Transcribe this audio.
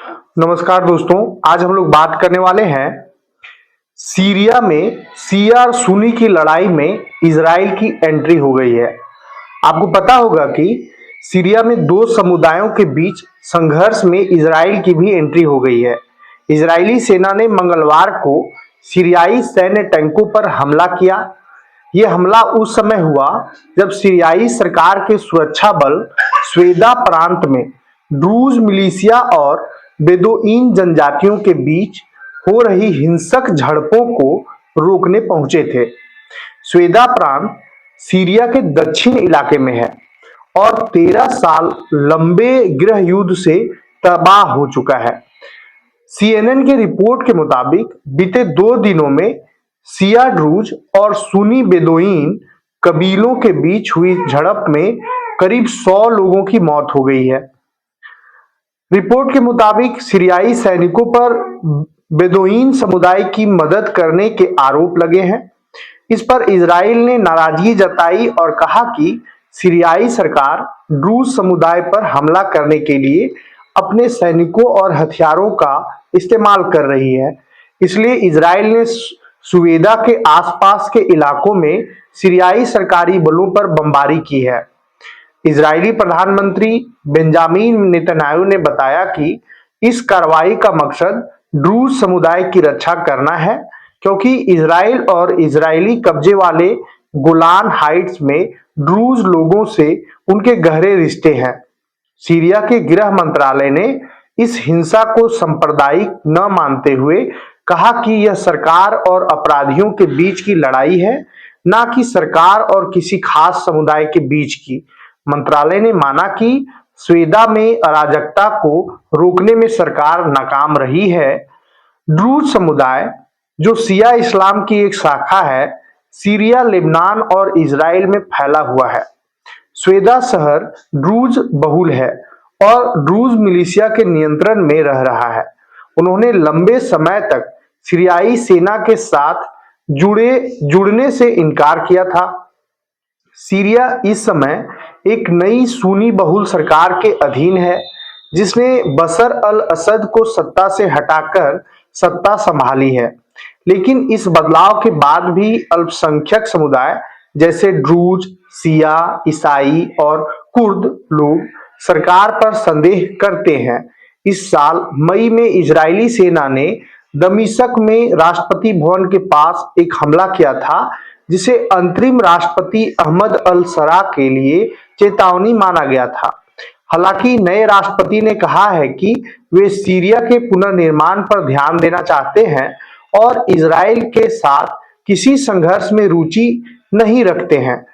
नमस्कार दोस्तों, आज हम लोग बात करने वाले हैं सीरिया में शिया और सुन्नी की लड़ाई में इजराइल की एंट्री हो गई है। आपको पता होगा कि सीरिया में दो समुदायों के बीच संघर्ष में इजराइल की भी एंट्री हो गई है। इजरायली सेना ने मंगलवार को सीरियाई सैन्य टैंकों पर हमला किया। यह हमला उस समय हुआ जब सीरियाई सरकार के सुरक्षा बल स्वेदा प्रांत में ड्रूज मिलिशिया और बेदोइन जनजातियों के बीच हो रही हिंसक झड़पों को रोकने पहुंचे थे। स्वेदा प्रांत सीरिया के दक्षिण इलाके में है और 13 साल लंबे गृह युद्ध से तबाह हो चुका है। सीएनएन के रिपोर्ट के मुताबिक बीते 2 दिनों में शिया ड्रूज और सुन्नी बेदोइन कबीलों के बीच हुई झड़प में करीब 100 लोगों की मौत हो गई है। रिपोर्ट के मुताबिक सीरियाई सैनिकों पर बेदोइन समुदाय की मदद करने के आरोप लगे हैं। इस पर इजराइल ने नाराजगी जताई और कहा कि सीरियाई सरकार ड्रूज समुदाय पर हमला करने के लिए अपने सैनिकों और हथियारों का इस्तेमाल कर रही है। इसलिए इजराइल ने सुवेदा के आसपास के इलाकों में सीरियाई सरकारी बलों पर बमबारी की है। इजरायली प्रधानमंत्री बेंजामिन नेतन्याहू ने बताया कि इस कार्रवाई का मकसद ड्रूज समुदाय की रक्षा करना है, क्योंकि इजराइल और इजरायली कब्जे वाले गोलान हाइट्स में ड्रूज लोगों से उनके गहरे रिश्ते हैं। सीरिया के गृह मंत्रालय ने इस हिंसा को सांप्रदायिक न मानते हुए कहा कि यह सरकार और अपराधियों के बीच की लड़ाई है, न कि सरकार और किसी खास समुदाय के बीच की। मंत्रालय ने माना कि स्वेदा में अराजकता को रोकने में सरकार नाकाम रही है। ड्रूज समुदाय, जो शिया इस्लाम की एक शाखा है, सीरिया, लेबनान और इजराइल में फैला हुआ है। स्वेदा शहर ड्रूज बहुल है और ड्रूज मिलिशिया के नियंत्रण में रह रहा है। उन्होंने लंबे समय तक सीरियाई सेना के साथ जुड़ने से इनकार किया था। सीरिया इस समय एक नई सुन्नी बहुल सरकार के अधीन है, जिसने बशर अल असद को सत्ता से हटाकर सत्ता संभाली है। लेकिन इस बदलाव के बाद भी अल्पसंख्यक समुदाय जैसे ड्रूज, शिया, ईसाई और कुर्द लोग सरकार पर संदेह करते हैं। इस साल मई में इजरायली सेना ने दमिश्क में राष्ट्रपति भवन के पास एक हमला किया था, जिसे अंतरिम राष्ट्रपति अहमद अल शरा के लिए चेतावनी माना गया था। हालांकि नए राष्ट्रपति ने कहा है कि वे सीरिया के पुनर्निर्माण पर ध्यान देना चाहते हैं और इजराइल के साथ किसी संघर्ष में रुचि नहीं रखते हैं।